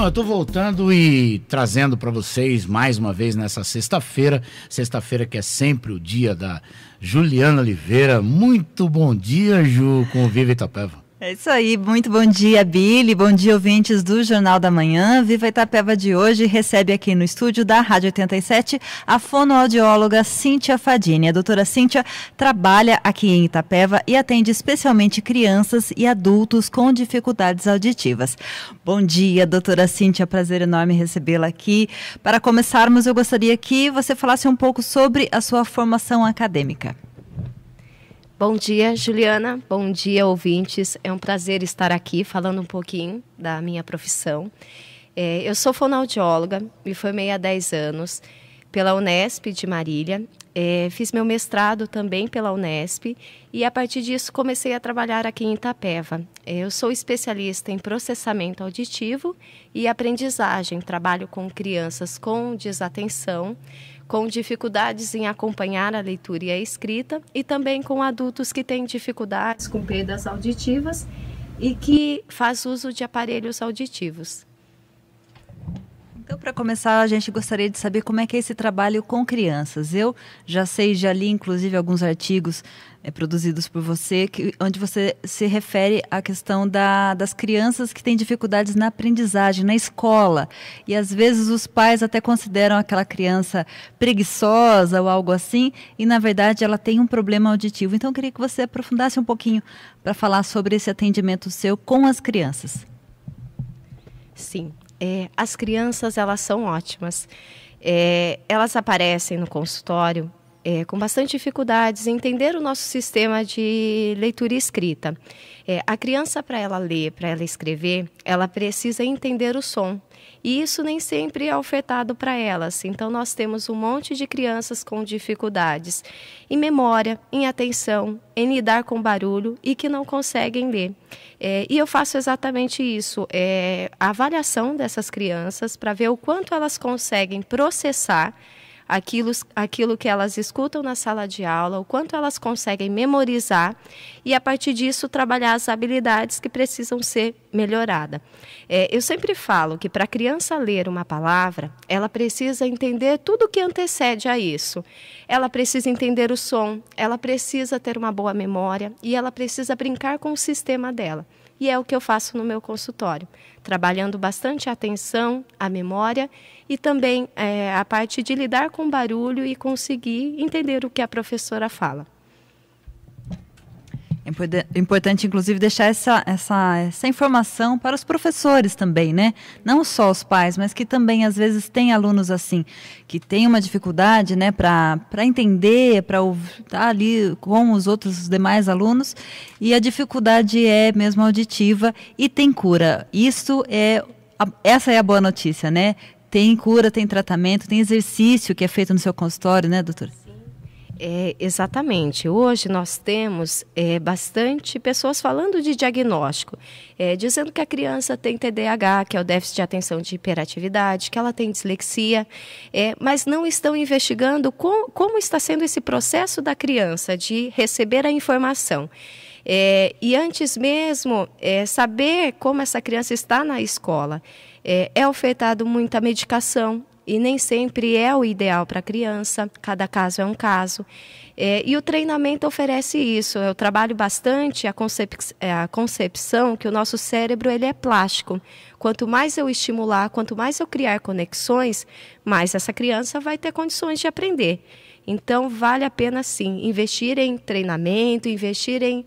Bom, eu estou voltando e trazendo para vocês mais uma vez nessa sexta-feira que é sempre o dia da Juliana Oliveira. Muito bom dia, Ju, com o Viva Itapeva. É isso aí, muito bom dia, Billy, bom dia, ouvintes do Jornal da Manhã. Viva Itapeva de hoje recebe aqui no estúdio da Rádio 87 a fonoaudióloga Cíntia Fadini. A doutora Cíntia trabalha aqui em Itapeva e atende especialmente crianças e adultos com dificuldades auditivas. Bom dia, doutora Cíntia, prazer enorme recebê-la aqui. Para começarmos, eu gostaria que você falasse um pouco sobre a sua formação acadêmica. Bom dia, Juliana. Bom dia, ouvintes. É um prazer estar aqui falando um pouquinho da minha profissão. Eu sou fonoaudióloga, me formei há 10 anos pela Unesp de Marília. Fiz meu mestrado também pela Unesp e, a partir disso, comecei a trabalhar aqui em Itapeva. Eu sou especialista em processamento auditivo e aprendizagem. Trabalho com crianças com desatenção, com dificuldades em acompanhar a leitura e a escrita, e também com adultos que têm dificuldades com perdas auditivas e que faz uso de aparelhos auditivos. Então, para começar, a gente gostaria de saber como é que é esse trabalho com crianças. Eu já li inclusive alguns artigos produzidos por você, onde você se refere à questão das crianças que têm dificuldades na aprendizagem, na escola. E às vezes os pais até consideram aquela criança preguiçosa ou algo assim, e na verdade ela tem um problema auditivo. Então eu queria que você aprofundasse um pouquinho para falar sobre esse atendimento seu com as crianças. Sim. As crianças, elas são ótimas. Elas aparecem no consultório com bastante dificuldades em entender o nosso sistema de leitura e escrita. A criança, para ela ler, para ela escrever, ela precisa entender o som. E isso nem sempre é ofertado para elas. Então, nós temos um monte de crianças com dificuldades em memória, em atenção, em lidar com barulho e que não conseguem ler. E eu faço exatamente isso, a avaliação dessas crianças para ver o quanto elas conseguem processar aquilo que elas escutam na sala de aula, o quanto elas conseguem memorizar e, a partir disso, trabalhar as habilidades que precisam ser melhoradas. Eu sempre falo que para a criança ler uma palavra, ela precisa entender tudo o que antecede a isso. Ela precisa entender o som, ela precisa ter uma boa memória e ela precisa brincar com o sistema dela. E é o que eu faço no meu consultório, trabalhando bastante a atenção, a memória e também a parte de lidar com barulho e conseguir entender o que a professora fala. É importante, inclusive, deixar essa informação para os professores também, né? Não só os pais, mas que também, às vezes, tem alunos assim, que têm uma dificuldade, né, para entender, para estar ali com os demais alunos, e a dificuldade é mesmo auditiva e tem cura. Essa é a boa notícia, né? Tem cura, tem tratamento, tem exercício que é feito no seu consultório, né, doutora? Exatamente. Hoje nós temos bastante pessoas falando de diagnóstico, dizendo que a criança tem TDAH, que é o déficit de atenção de hiperatividade, que ela tem dislexia, mas não estão investigando como está sendo esse processo da criança de receber a informação. E antes mesmo, saber como essa criança está na escola. É ofertado muita medicação, e nem sempre é o ideal para a criança, cada caso é um caso. E o treinamento oferece isso. Eu trabalho bastante a concepção que o nosso cérebro ele é plástico. Quanto mais eu estimular, quanto mais eu criar conexões, mais essa criança vai ter condições de aprender. Então, vale a pena, sim, investir em treinamento, investir em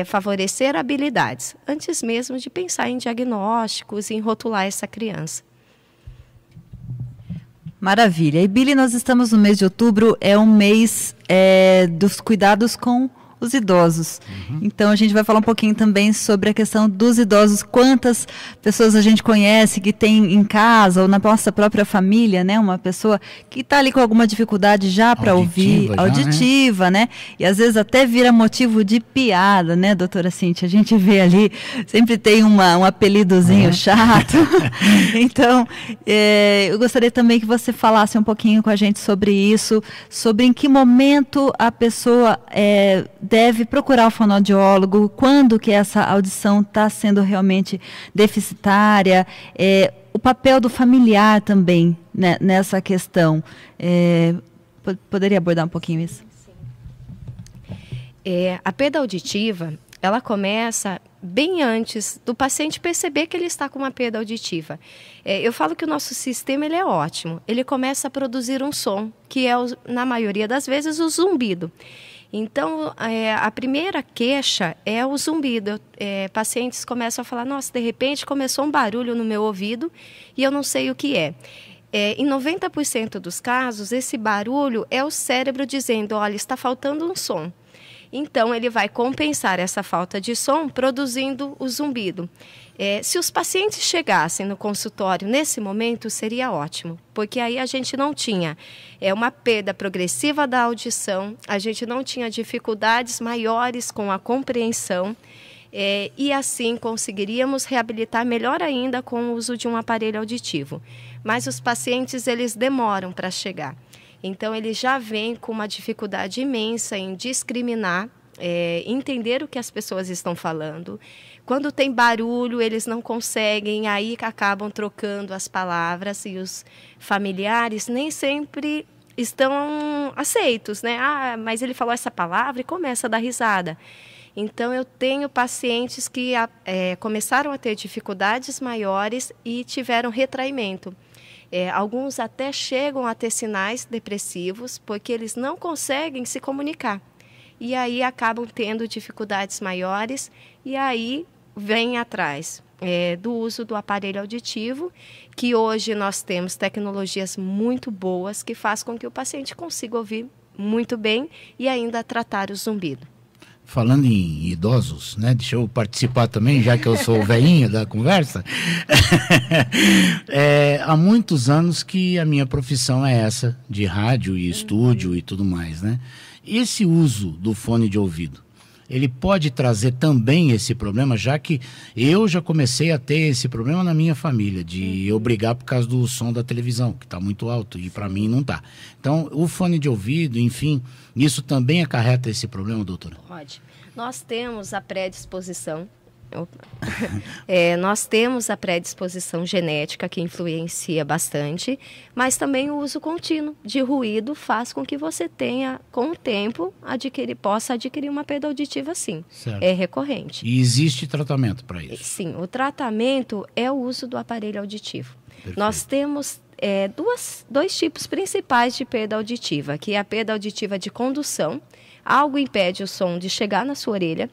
favorecer habilidades, antes mesmo de pensar em diagnósticos, em rotular essa criança. Maravilha. E, Billy, nós estamos no mês de outubro, é um mês dos cuidados com os idosos. Então a gente vai falar um pouquinho também sobre a questão dos idosos, quantas pessoas a gente conhece que tem em casa ou na nossa própria família, né, uma pessoa que está ali com alguma dificuldade já para ouvir, auditiva, né? E às vezes até vira motivo de piada, né, doutora Cíntia? A gente vê ali, sempre tem um apelidozinho chato. Então, eu gostaria também que você falasse um pouquinho com a gente sobre isso, sobre em que momento a pessoa deve procurar o fonoaudiólogo, quando que essa audição está sendo realmente deficitária, o papel do familiar também, né, nessa questão. Poderia abordar um pouquinho isso? A perda auditiva, ela começa bem antes do paciente perceber que ele está com uma perda auditiva. Eu falo que o nosso sistema ele é ótimo. Ele começa a produzir um som, que é, na maioria das vezes, o zumbido. Então, a primeira queixa é o zumbido. Pacientes começam a falar, nossa, de repente começou um barulho no meu ouvido e eu não sei o que é. Em 90% dos casos, esse barulho é o cérebro dizendo, olha, está faltando um som. Então, ele vai compensar essa falta de som produzindo o zumbido. Se os pacientes chegassem no consultório nesse momento, seria ótimo, porque aí a gente não tinha uma perda progressiva da audição, a gente não tinha dificuldades maiores com a compreensão, e assim conseguiríamos reabilitar melhor ainda com o uso de um aparelho auditivo. Mas os pacientes, eles demoram para chegar. Então, ele já vem com uma dificuldade imensa em discriminar, entender o que as pessoas estão falando. Quando tem barulho, eles não conseguem, aí acabam trocando as palavras e os familiares nem sempre estão aceitos, né? Ah, mas ele falou essa palavra e começa a dar risada. Então, eu tenho pacientes que começaram a ter dificuldades maiores e tiveram retraimento. Alguns até chegam a ter sinais depressivos porque eles não conseguem se comunicar. E aí acabam tendo dificuldades maiores e aí vem atrás do uso do aparelho auditivo, que hoje nós temos tecnologias muito boas que faz com que o paciente consiga ouvir muito bem e ainda tratar o zumbido. Falando em idosos, né? Deixa eu participar também, já que eu sou o velhinho da conversa. Há muitos anos que a minha profissão é essa, de rádio e estúdio e tudo mais, né? Esse uso do fone de ouvido, ele pode trazer também esse problema, já que eu já comecei a ter esse problema na minha família, de eu brigar por causa do som da televisão, que está muito alto e para mim não está. Então, o fone de ouvido, enfim, isso também acarreta esse problema, doutora? Pode. Nós temos a predisposição. Nós temos a predisposição genética que influencia bastante, mas também o uso contínuo de ruído faz com que você tenha, com o tempo, possa adquirir uma perda auditiva, sim. Certo. É recorrente. E existe tratamento para isso? Sim, o tratamento é o uso do aparelho auditivo. Perfeito. Nós temos dois tipos principais de perda auditiva, que é a perda auditiva de condução. Algo impede o som de chegar na sua orelha.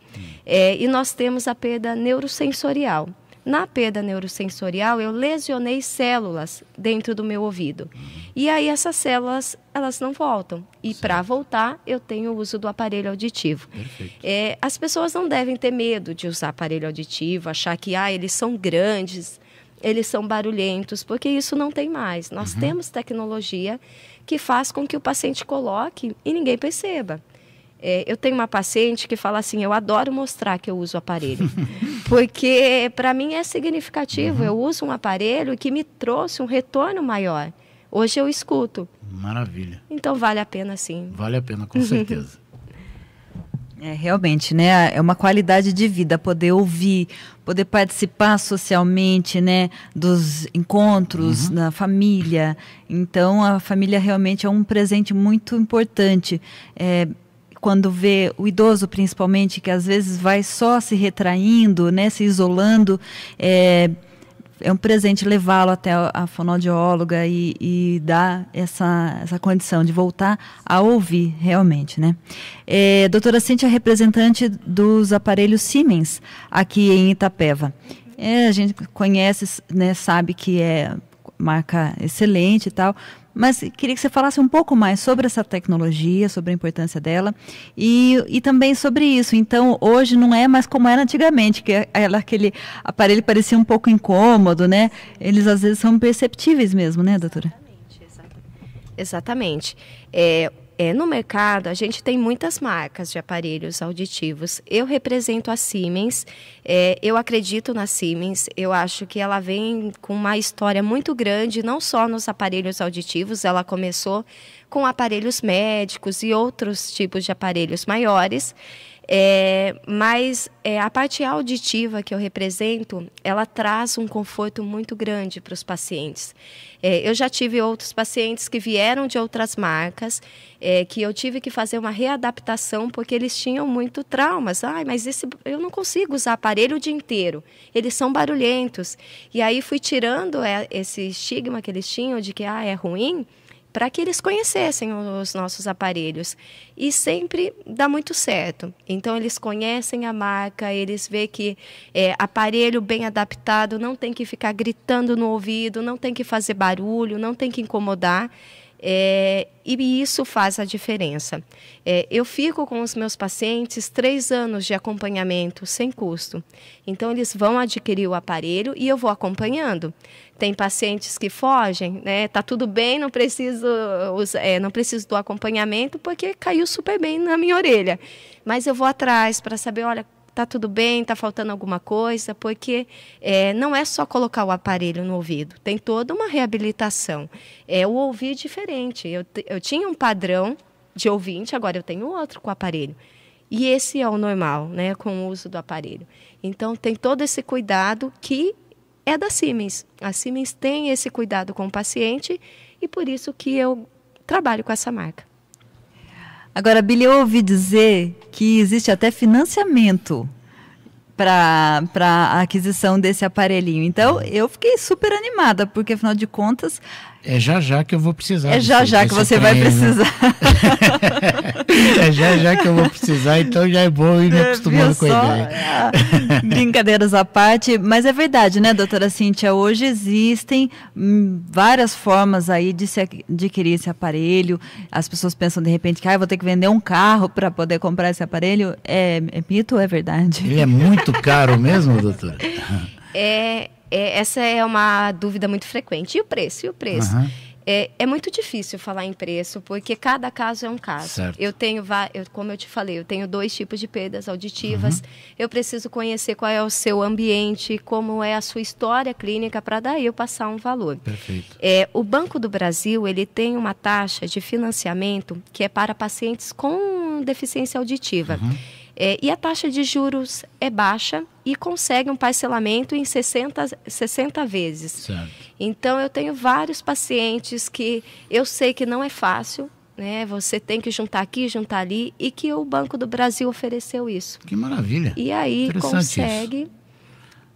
E nós temos a perda neurosensorial. Na perda neurosensorial, eu lesionei células dentro do meu ouvido. E aí essas células, elas não voltam. E para voltar, eu tenho o uso do aparelho auditivo. As pessoas não devem ter medo de usar aparelho auditivo, achar que eles são grandes, eles são barulhentos, porque isso não tem mais. Nós temos tecnologia que faz com que o paciente coloque e ninguém perceba. Eu tenho uma paciente que fala assim, eu adoro mostrar que eu uso o aparelho, porque para mim é significativo, eu uso um aparelho que me trouxe um retorno maior. Hoje eu escuto. Maravilha. Então vale a pena, sim. Vale a pena, com certeza. Realmente, né? É uma qualidade de vida, poder ouvir, poder participar socialmente, né? Dos encontros na família. Então, a família realmente é um presente muito importante. Quando vê o idoso, principalmente, que às vezes vai só se retraindo, né, se isolando, é um presente levá-lo até a fonoaudióloga e dar essa condição de voltar a ouvir realmente, né? Doutora Cíntia é representante dos aparelhos Siemens aqui em Itapeva. A gente conhece, né, sabe que é marca excelente e tal, mas queria que você falasse um pouco mais sobre essa tecnologia, sobre a importância dela e também sobre isso. Então, hoje não é mais como era antigamente, que aquele aparelho parecia um pouco incômodo, né? Eles às vezes são perceptíveis mesmo, né, doutora? Exatamente. No mercado, a gente tem muitas marcas de aparelhos auditivos. Eu represento a Siemens, eu acredito na Siemens, eu acho que ela vem com uma história muito grande, não só nos aparelhos auditivos, ela começou com aparelhos médicos e outros tipos de aparelhos maiores. Mas a parte auditiva que eu represento, ela traz um conforto muito grande para os pacientes. Eu já tive outros pacientes que vieram de outras marcas, que eu tive que fazer uma readaptação porque eles tinham muito traumas. Mas eu não consigo usar aparelho o dia inteiro, eles são barulhentos. E aí fui tirando esse estigma que eles tinham de que é ruim, para que eles conhecessem os nossos aparelhos. E sempre dá muito certo. Então, eles conhecem a marca, eles veem que aparelho bem adaptado, não tem que ficar gritando no ouvido, não tem que fazer barulho, não tem que incomodar. E isso faz a diferença. Eu fico com os meus pacientes 3 anos de acompanhamento sem custo. Então, eles vão adquirir o aparelho e eu vou acompanhando. Tem pacientes que fogem, né? Tá tudo bem, não preciso do acompanhamento porque caiu super bem na minha orelha. Mas eu vou atrás para saber, olha, tá tudo bem, tá faltando alguma coisa, porque não é só colocar o aparelho no ouvido, tem toda uma reabilitação. O ouvir diferente. Eu tinha um padrão de ouvinte, agora eu tenho outro com o aparelho. E esse é o normal, né, com o uso do aparelho. Então, tem todo esse cuidado que é da Siemens. A Siemens tem esse cuidado com o paciente e por isso que eu trabalho com essa marca. Agora, Billy, eu ouvi dizer que existe até financiamento para a aquisição desse aparelhinho. Então, eu fiquei super animada, porque, afinal de contas... É já que eu vou precisar. É já que você vai precisar. É já que eu vou precisar, então já é bom ir me acostumando com a ideia. Brincadeiras à parte, mas é verdade, né, doutora Cíntia? Hoje existem várias formas aí de se adquirir esse aparelho. As pessoas pensam, de repente, que vou ter que vender um carro para poder comprar esse aparelho. É mito ou é verdade? Ele é muito caro mesmo, doutora? Essa é uma dúvida muito frequente. E o preço? Uhum. É muito difícil falar em preço, porque cada caso é um caso. Certo. Como eu te falei, eu tenho 2 tipos de perdas auditivas. Eu preciso conhecer qual é o seu ambiente, como é a sua história clínica, para daí eu passar um valor. Perfeito. O Banco do Brasil, ele tem uma taxa de financiamento que é para pacientes com deficiência auditiva. E a taxa de juros é baixa e consegue um parcelamento em 60 vezes. Certo. Então, eu tenho vários pacientes que eu sei que não é fácil, né? Você tem que juntar aqui, juntar ali, e que o Banco do Brasil ofereceu isso. Que maravilha. E aí consegue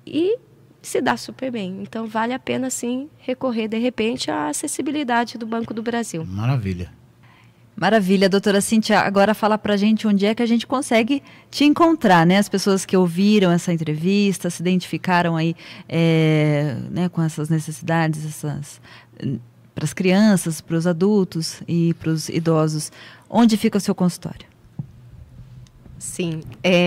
e se dá super bem. Então, vale a pena, sim, recorrer, de repente, à acessibilidade do Banco do Brasil. Maravilha. Maravilha, doutora Cíntia. Agora fala pra gente onde é que a gente consegue te encontrar, né? As pessoas que ouviram essa entrevista, se identificaram aí né, com essas necessidades, para as crianças, para os adultos e para os idosos. Onde fica o seu consultório? Sim,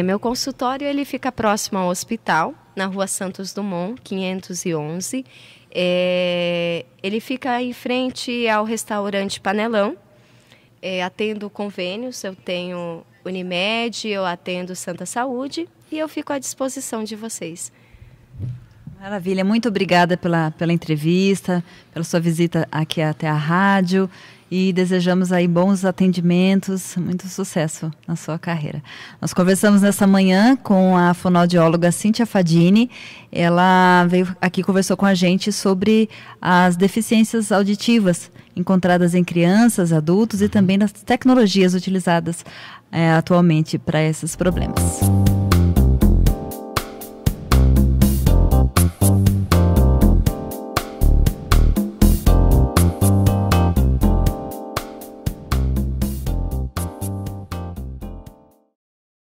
meu consultório ele fica próximo ao hospital, na Rua Santos Dumont, 511. Ele fica em frente ao restaurante Panelão. Atendo convênios, eu tenho Unimed, eu atendo Santa Saúde e eu fico à disposição de vocês. Maravilha, muito obrigada pela entrevista, pela sua visita aqui até a rádio e desejamos aí bons atendimentos, muito sucesso na sua carreira. Nós conversamos nessa manhã com a fonoaudióloga Cíntia Fadini. Ela veio aqui e conversou com a gente sobre as deficiências auditivas encontradas em crianças, adultos e também nas tecnologias utilizadas atualmente para esses problemas.